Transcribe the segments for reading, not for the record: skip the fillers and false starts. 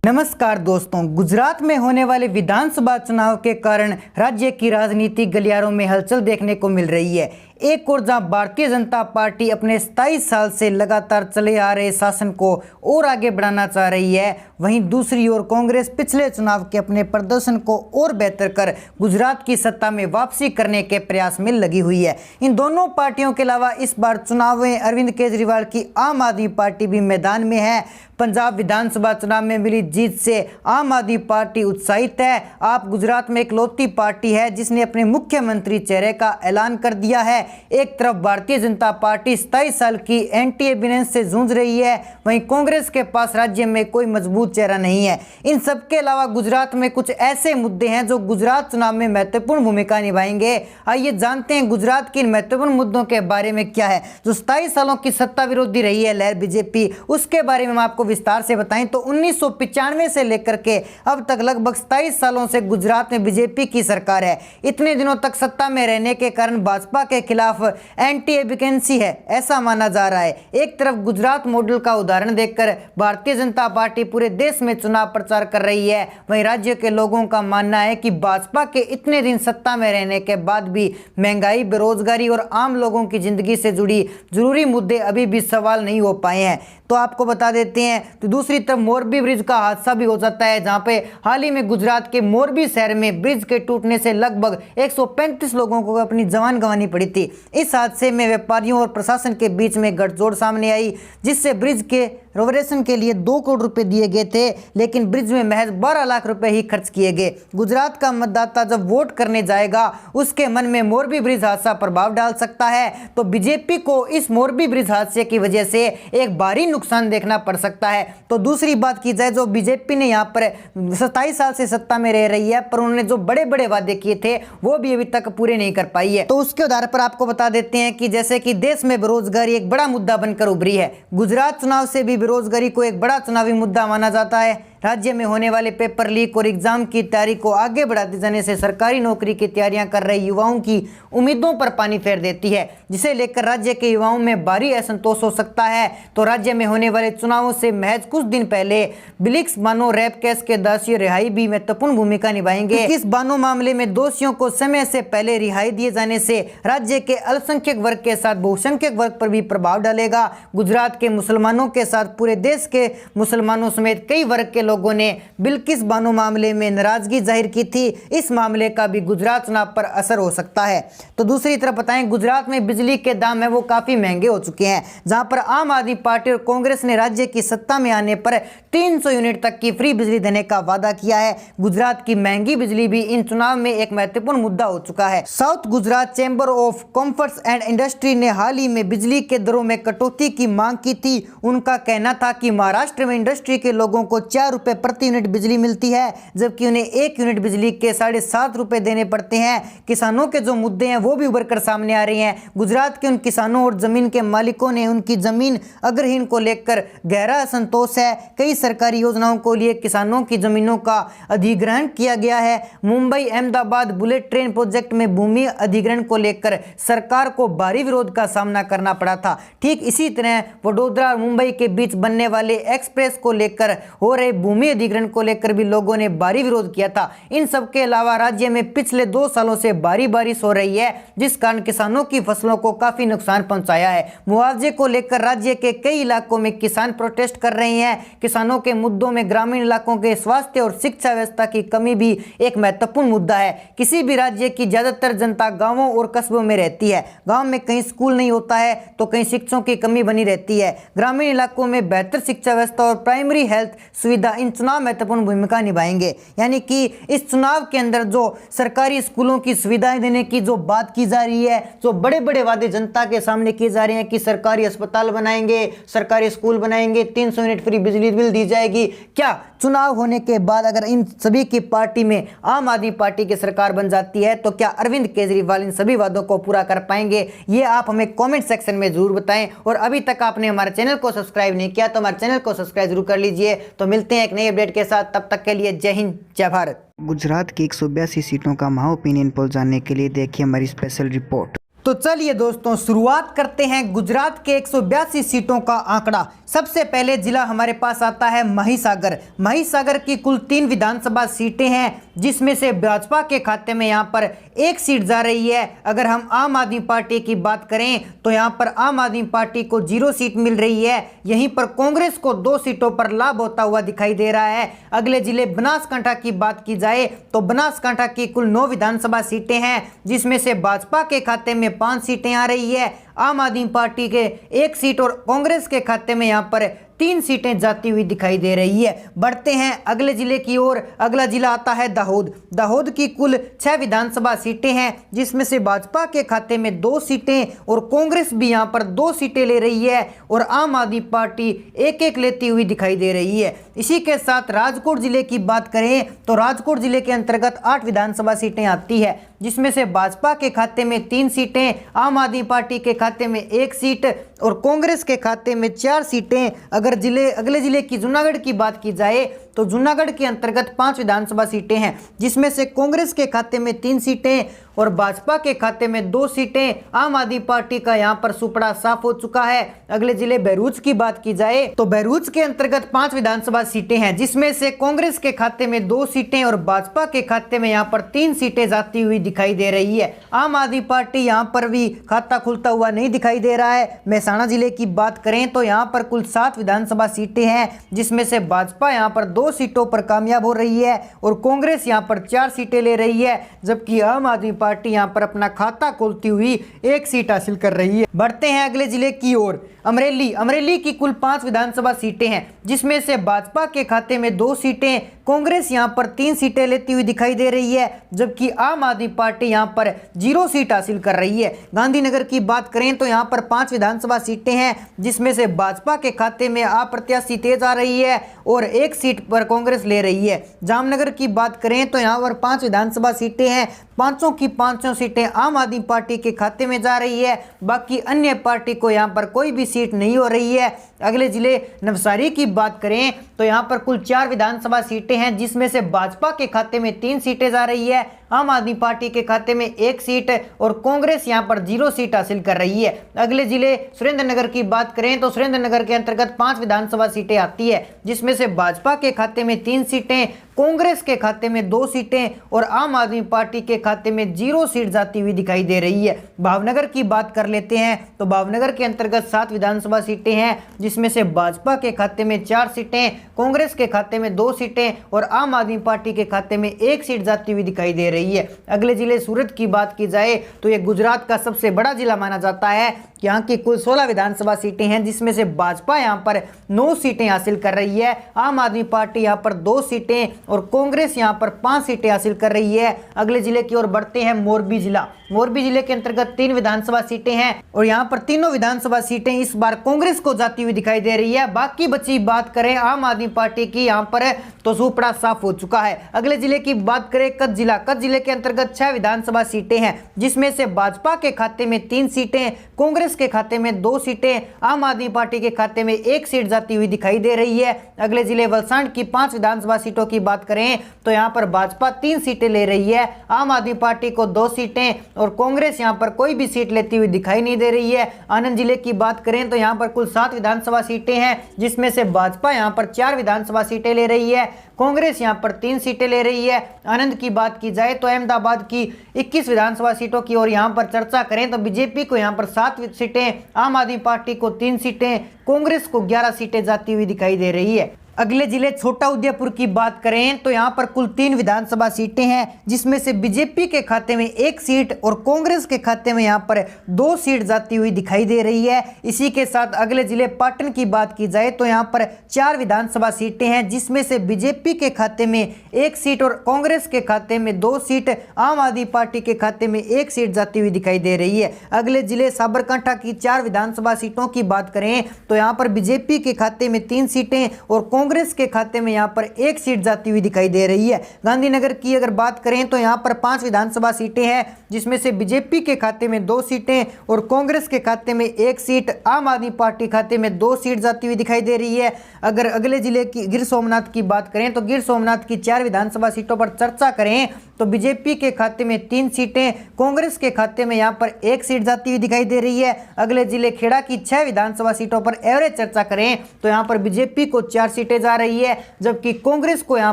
नमस्कार दोस्तों, गुजरात में होने वाले विधानसभा चुनाव के कारण राज्य की राजनीतिक गलियारों में हलचल देखने को मिल रही है। एक ओर जहां भारतीय जनता पार्टी अपने 27 साल से लगातार चले आ रहे शासन को और आगे बढ़ाना चाह रही है, वहीं दूसरी ओर कांग्रेस पिछले चुनाव के अपने प्रदर्शन को और बेहतर कर गुजरात की सत्ता में वापसी करने के प्रयास में लगी हुई है। इन दोनों पार्टियों के अलावा इस बार चुनाव में अरविंद केजरीवाल की आम आदमी पार्टी भी मैदान में है। पंजाब विधानसभा चुनाव में मिली जीत से आम आदमी पार्टी उत्साहित है। आप गुजरात में इकलौती पार्टी है जिसने अपने मुख्यमंत्री चेहरे का ऐलान कर दिया है। एक तरफ भारतीय जनता पार्टी 27 साल की एंटी एविडेंस से जूझ रही है, वहीं कांग्रेस के पास राज्य में कोई मजबूत चेहरा नहीं है। इन सब के अलावा गुजरात में कुछ ऐसे मुद्दे हैं जो गुजरात चुनाव में महत्वपूर्ण भूमिका निभाएंगे। आइए जानते हैं गुजरात के इन महत्वपूर्ण मुद्दों के बारे में क्या है। जो 27 सालों की सत्ता विरोधी रही है लहर बीजेपी, उसके बारे में हम आपको विस्तार से बताएं तो 1995 से लेकर के अब तक लगभग 27 सालों से गुजरात में बीजेपी की सरकार है। इतने दिनों तक सत्ता में रहने के कारण भाजपा के खिलाफ एंटी एबिकेंसी है, ऐसा माना जा रहा है। एक तरफ गुजरात मॉडल का उदाहरण देखकर भारतीय जनता पार्टी पूरे देश में चुनाव प्रचार कर रही है, वहीं राज्य के लोगों का मानना है कि भाजपा के इतने दिन सत्ता में रहने के बाद भी महंगाई, बेरोजगारी और आम लोगों की जिंदगी से जुड़ी जरूरी मुद्दे अभी भी सवाल नहीं हो पाए हैं। तो आपको बता देते हैं तो दूसरी तरफ मोरबी ब्रिज का हादसा भी हो जाता है, जहां पे हाल ही में गुजरात के मोरबी शहर में ब्रिज के टूटने से लगभग 135 लोगों को अपनी जान गंवानी पड़ी थी। इस हादसे में व्यापारियों और प्रशासन के बीच में गठजोड़ सामने आई, जिससे ब्रिज के रिनोवेशन के लिए 2 करोड़ रुपए दिए गए थे, लेकिन ब्रिज में महज 12 लाख रुपए ही खर्च किए गए। गुजरात का मतदाता जब वोट करने जाएगा उसके मन में मोरबी ब्रिज हादसा प्रभाव डाल सकता है, तो बीजेपी को इस मोरबी ब्रिज हादसे की वजह से एक भारी नुकसान देखना पड़ सकता है। तो दूसरी बात की जाए, जो बीजेपी ने यहाँ पर 27 साल से सत्ता में रह रही है, पर उन्होंने जो बड़े बड़े वादे किए थे वो भी अभी तक पूरे नहीं कर पाई है। तो उसके आधार पर आपको बता देते हैं कि जैसे कि देश में बेरोजगारी एक बड़ा मुद्दा बनकर उभरी है। गुजरात चुनाव से भी बेरोजगारी को एक बड़ा चुनावी मुद्दा माना जाता है। राज्य में होने वाले पेपर लीक और एग्जाम की तैयारी को आगे बढ़ाते जाने से सरकारी नौकरी की तैयारियां कर रहे युवाओं की उम्मीदों पर पानी फेर देती है, जिसे लेकर राज्य के युवाओं में भारी असंतोष हो सकता है। तो राज्य में होने वाले चुनावों से महज कुछ दिन पहले बिलिक्स बानो रेप केस के दोषी रिहाई भी महत्वपूर्ण भूमिका निभाएंगे। इस बानो मामले में दोषियों को समय से पहले रिहाई दिए जाने से राज्य के अल्पसंख्यक वर्ग के साथ बहुसंख्यक वर्ग पर भी प्रभाव डालेगा। गुजरात के मुसलमानों के साथ पूरे देश के मुसलमानों समेत कई वर्ग के लोगों ने बिल्किस बानो मामले में नाराजगी जाहिर की थी। इस मामले का भी गुजरात चुनाव पर असर हो सकता है। तो दूसरी तरफ बताएं, गुजरात में बिजली के दाम है वो काफी महंगे हो चुके हैं, जहां पर आम आदमी पार्टी और कांग्रेस ने राज्य की सत्ता में आने पर 300 यूनिट तक की फ्री बिजली देने का वादा किया है। गुजरात की महंगी बिजली भी इन चुनाव में एक महत्वपूर्ण मुद्दा हो चुका है। South Gujarat chamber of commerce and industry ने हाल ही में बिजली के दरों में कटौती की मांग की थी। उनका कहना था कि महाराष्ट्र में इंडस्ट्री के लोगों को 4 रुपए प्रति यूनिट बिजली मिलती है, जबकि उन्हें 1 यूनिट बिजली के 7.5 रुपए देने पड़ते हैं। किसानों के जो मुद्दे हैं वो भी उभर कर सामने आ रहे हैं। गुजरात के उन किसानों और जमीन के मालिकों ने उनकी जमीन अग्रहीन को लेकर गहरा असंतोष है। कई सरकारी योजनाओं को लिए किसानों की जमीनों का अधिग्रहण किया गया है। Mumbai Ahmedabad bullet train project में भूमि अधिग्रहण को लेकर सरकार को भारी विरोध का सामना करना पड़ा था। ठीक इसी तरह वडोदरा और मुंबई के बीच बनने वाले एक्सप्रेस को लेकर हो रहे भूमि अधिग्रहण को लेकर भी लोगों ने भारी विरोध किया था। इन सब के अलावा राज्य में पिछले 2 सालों से भारी बारिश हो रही है, जिस कारण किसानों की फसलों को काफी नुकसान पहुंचाया है। मुआवजे को लेकर राज्य के कई इलाकों में किसान प्रोटेस्ट कर रहे हैं। किसानों के मुद्दों में ग्रामीण इलाकों के स्वास्थ्य और शिक्षा व्यवस्था की कमी भी एक महत्वपूर्ण मुद्दा है। किसी भी राज्य की ज्यादातर जनता गाँवों और कस्बों में रहती है। गाँव में कहीं स्कूल नहीं होता है तो कहीं शिक्षकों की कमी बनी रहती है। ग्रामीण इलाकों में बेहतर शिक्षा व्यवस्था और प्राइमरी हेल्थ सुविधा इन चुनाव महत्वपूर्ण भूमिका निभाएंगे। यानी कि इस चुनाव के अंदर जो सरकारी स्कूलों की सुविधाएं देने की जो बात की जा रही है, जो बड़े बड़े वादे जनता के सामने किए जा रहे हैं कि सरकारी अस्पताल बनाएंगे, सरकारी स्कूल बनाएंगे, 300 यूनिट फ्री बिजली बिल दी जाएगी, क्या चुनाव होने के बाद अगर इन सभी की पार्टी में आम आदमी पार्टी की सरकार बन जाती है तो क्या अरविंद केजरीवाल इन सभी वादों को पूरा कर पाएंगे? ये आप हमें कमेंट सेक्शन में जरूर बताएं। और अभी तक आपने हमारे चैनल को सब्सक्राइब नहीं किया तो हमारे चैनल को सब्सक्राइब जरूर कर लीजिए। तो मिलते हैं एक नई अपडेट के साथ, तब तक के लिए जय हिंद जय भारत। गुजरात की 182 सीटों का महा ओपिनियन पोल जानने के लिए देखिए हमारी स्पेशल रिपोर्ट। तो चलिए दोस्तों शुरुआत करते हैं गुजरात के 182 सीटों का आंकड़ा। सबसे पहले जिला हमारे पास आता है महिसागर। महिसागर की कुल 3 विधानसभा सीटें हैं, जिसमें से भाजपा के खाते में यहां पर 1 सीट जा रही है। अगर हम आम आदमी पार्टी की बात करें तो यहां पर आम आदमी पार्टी को 0 सीट मिल रही है। यहीं पर कांग्रेस को 2 सीटों पर लाभ होता हुआ दिखाई दे रहा है। अगले जिले बनासकांठा की बात की जाए तो बनासकांठा की कुल 9 विधानसभा सीटें हैं, जिसमें से भाजपा के खाते में 5 सीटें आ रही है, आम आदमी पार्टी के 1 सीट और कांग्रेस के खाते में यहां पर 3 सीटें जाती हुई दिखाई दे रही है। बढ़ते हैं अगले जिले की ओर। अगला जिला आता है दाहोद। दाहोद की कुल 6 विधानसभा सीटें हैं, जिसमें से भाजपा के खाते में 2 सीटें और कांग्रेस भी यहां पर 2 सीटें ले रही है और आम आदमी पार्टी 1-1 लेती हुई दिखाई दे रही है। इसी के साथ राजकोट जिले की बात करें तो राजकोट जिले के अंतर्गत 8 विधानसभा सीटें आती है, जिसमें से भाजपा के खाते में 3 सीटें, आम आदमी पार्टी के खाते में 1 सीट और कांग्रेस के खाते में 4 सीटें। अगर अगले जिले की जूनागढ़ की बात की जाए तो जूनागढ़ के अंतर्गत 5 विधानसभा सीटें हैं, जिसमें से कांग्रेस के खाते में 3 सीटें और भाजपा के खाते में 2 सीटें। आम आदमी पार्टी का यहां पर सुपड़ा साफ हो चुका है। अगले जिले बहरूच की बात की जाए तो बहरूच के अंतर्गत 5 विधानसभा सीटें हैं, जिसमें से कांग्रेस के खाते में 2 सीटें और भाजपा के खाते में यहां पर 3 सीटें जाती हुई दिखाई दे रही है। आम आदमी पार्टी यहां पर भी खाता खुलता हुआ नहीं दिखाई दे रहा है। मेहसाणा जिले की बात करें तो यहां पर कुल 7 विधानसभा सीटें हैं, जिसमें से भाजपा यहां पर 2 सीटों पर कामयाब हो रही है और कांग्रेस यहां पर 4 सीटें ले रही है, जबकि आम आदमी पार्टी यहां पर अपना खाता खोलती हुई 1 सीट हासिल कर रही है। बढ़ते हैं अगले जिले की ओर। अमरेली की कुल 5 विधानसभा सीटें हैं, जिसमें से भाजपा के खाते में 2 सीटें, कांग्रेस यहां पर 3 सीटें लेती हुई दिखाई दे रही है, जबकि आम आदमी पार्टी यहां पर 0 सीट हासिल कर रही है। गांधीनगर की बात करें तो यहां पर 5 विधानसभा सीटें हैं, जिसमें से भाजपा के खाते में अप्रत्याशी तेज आ रही है और 1 सीट पर कांग्रेस ले रही है। जामनगर की बात करें तो यहां पर 5 विधानसभा सीटें हैं, 5 की 5 सीटें आम आदमी पार्टी के खाते में जा रही है, बाकी अन्य पार्टी को यहां पर कोई भी सीट नहीं हो रही है। अगले जिले नवसारी की बात करें तो यहां पर कुल 4 विधानसभा सीटें हैं, जिसमें से भाजपा के खाते में 3 सीटें जा रही है, आम आदमी पार्टी के खाते में 1 सीट और कांग्रेस यहां पर 0 सीट हासिल कर रही है। अगले जिले सुरेंद्रनगर की बात करें तो सुरेंद्रनगर के अंतर्गत 5 विधानसभा सीटें आती है, जिसमें से भाजपा के खाते में 3 सीटें, कांग्रेस के खाते में 2 सीटें और आम आदमी पार्टी के खाते में 0 सीट जाती हुई दिखाई दे रही है। भावनगर की बात कर लेते हैं तो भावनगर के अंतर्गत 7 विधानसभा सीटें हैं, जिसमें से भाजपा के खाते में 4 सीटें, कांग्रेस के खाते में 2 सीटें और आम आदमी पार्टी के खाते में 1 सीट जाती हुई दिखाई दे रही है। अगले जिले सूरत की बात की जाए तो यह गुजरात का सबसे बड़ा जिला माना जाता है। यहाँ की कुल 16 विधानसभा सीटें हैं, जिसमें से भाजपा यहाँ पर 9 सीटें हासिल कर रही है, आम आदमी पार्टी यहाँ पर 2 सीटें और कांग्रेस यहाँ पर 5 सीटें हासिल कर रही है। अगले जिले की ओर बढ़ते हैं मोरबी जिला। मोरबी जिले के अंतर्गत 3 विधानसभा सीटें हैं और यहाँ पर तीनों विधानसभा सीटें इस बार कांग्रेस को जाती हुई दिखाई दे रही है। बाकी बची बात करें आम आदमी पार्टी की यहाँ पर तो सुपड़ा साफ हो चुका है। अगले जिले की बात करें कच्छ जिले के अंतर्गत 6 विधानसभा सीटें हैं, जिसमें से भाजपा के खाते में 3 सीटें, कांग्रेस के खाते में 2 सीटें, आम आदमी पार्टी के खाते में 1 सीट जाती हुई दिखाई दे रही है। अगले जिले वलसाड़ की 5 विधानसभा सीटों की बात करें तो यहाँ पर भाजपा 3 सीटें ले रही है, आम आदमी पार्टी को 2 सीटें और कांग्रेस यहाँ पर कोई भी सीट लेती हुई दिखाई नहीं दे रही है। आनंद जिले की बात करें तो यहाँ पर कुल 7 विधानसभा सीटें हैं, जिसमें से भाजपा यहाँ पर 4 विधानसभा सीटें ले रही है, कांग्रेस यहाँ पर 3 सीटें ले रही है। आनंद की बात की जाए तो अहमदाबाद की 21 विधानसभा सीटों की और यहाँ पर चर्चा करें तो बीजेपी को यहाँ पर 7 सीटें, आम आदमी पार्टी को 3 सीटें, कांग्रेस को 11 सीटें जाती हुई दिखाई दे रही है। अगले जिले छोटा उदयपुर की बात करें तो यहाँ पर कुल 3 विधानसभा सीटें हैं, जिसमें से बीजेपी के खाते में 1 सीट और कांग्रेस के खाते में यहाँ पर 2 सीट जाती हुई दिखाई दे रही है। इसी के साथ अगले जिले पाटन की बात की जाए तो यहाँ पर 4 विधानसभा सीटें हैं, जिसमें से बीजेपी के खाते में 1 सीट और कांग्रेस के खाते में 2 सीट, आम आदमी पार्टी के खाते में 1 सीट जाती हुई दिखाई दे रही है। अगले जिले साबरकांठा की 4 विधानसभा सीटों की बात करें तो यहाँ पर बीजेपी के खाते में 3 सीटें और कांग्रेस के खाते में यहाँ पर एक सीट जाती हुई दिखाई दे रही है। गांधीनगर की अगर बात करें तो यहाँ पर 5 विधानसभा सीटें हैं, जिसमें से बीजेपी के खाते में 2 सीटें और कांग्रेस के खाते में 1 सीट, आम आदमी पार्टी खाते में 2 सीट जाती हुई दिखाई दे रही है। अगर अगले जिले की गिर सोमनाथ की बात करें तो गिर सोमनाथ की 4 विधानसभा सीटों पर चर्चा करें तो बीजेपी के खाते में 3 सीटें, कांग्रेस के खाते में यहाँ पर 1 सीट जाती हुई दिखाई दे रही है। अगले जिले खेड़ा की 6 विधानसभा सीटों पर एवरेज चर्चा करें तो यहाँ पर बीजेपी को 4 सीटें जा रही है, जबकि कांग्रेस को यहाँ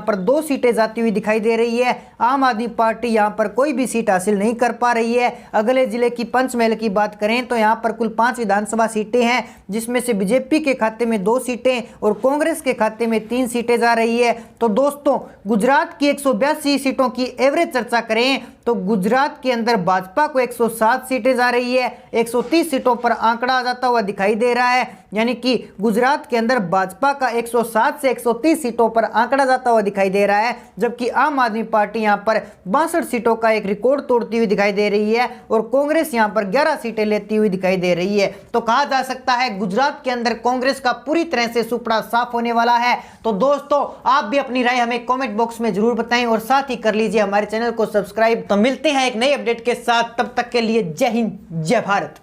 पर 2 सीटें जाती हुई दिखाई दे रही है। आम आदमी पार्टी यहाँ पर कोई भी सीट हासिल नहीं कर पा रही है। अगले जिले की पंचमहल की बात करें तो यहाँ पर कुल 5 विधानसभा सीटें हैं, जिसमें से बीजेपी के खाते में 2 सीटें और कांग्रेस के खाते में 3 सीटें जा रही है। तो दोस्तों, गुजरात की 182 सीटों की एवरेज चर्चा करें तो गुजरात के अंदर भाजपा को 107 सीटें जा रही है, 130 सीटों पर आंकड़ा आ जाता हुआ दिखाई दे रहा है। यानी कि गुजरात के अंदर भाजपा का 107 से 130 सीटों पर आंकड़ा जाता हुआ दिखाई दे रहा है, जबकि आम आदमी पार्टी यहां पर 62 सीटों का एक रिकॉर्ड तोड़ती हुई दिखाई दे रही है और कांग्रेस यहां पर 11 सीटें लेती हुई दिखाई दे रही है। तो कहा जा सकता है गुजरात के अंदर कांग्रेस का पूरी तरह से सुपड़ा साफ होने वाला है। तो दोस्तों, आप भी अपनी राय हमें कमेंट बॉक्स में जरूर बताएं और साथ ही कर लीजिए हमारे चैनल को सब्सक्राइब। तो मिलते हैं एक नई अपडेट के साथ, तब तक के लिए जय हिंद, जय भारत।